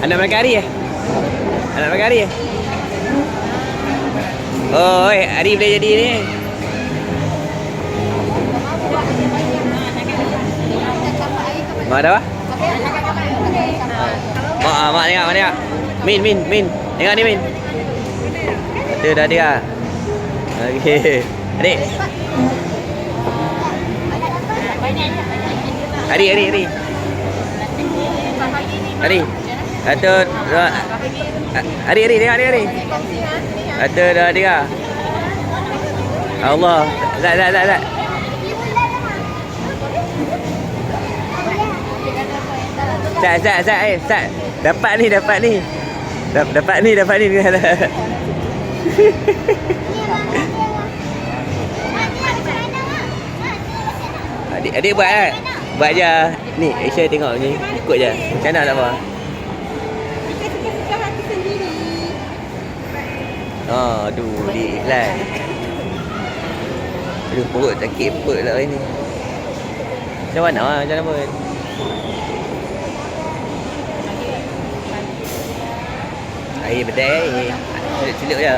Anak makan hari eh? Anak makan hari eh? Oh, hari boleh jadi ni. Mak ada apa? Mak tengok, mak tengok. Min. Tengok ni Min. Dia dah dia. Okey. Adik. Hari. Satu, dua. Hari, tengok hari. Satu, dua, tiga. Allah. Tak. Sat. Dapat ni. Dapat ni. Adik buat kan? Buat je. Ni, Aisyah tengok ni. Ikut je. Macam mana tak apa? Oh, aduh, dia ikhlas. Aduh, perut sakit perut lah hari ni. Macam mana lah, macam mana pun. Air betul. Celup je.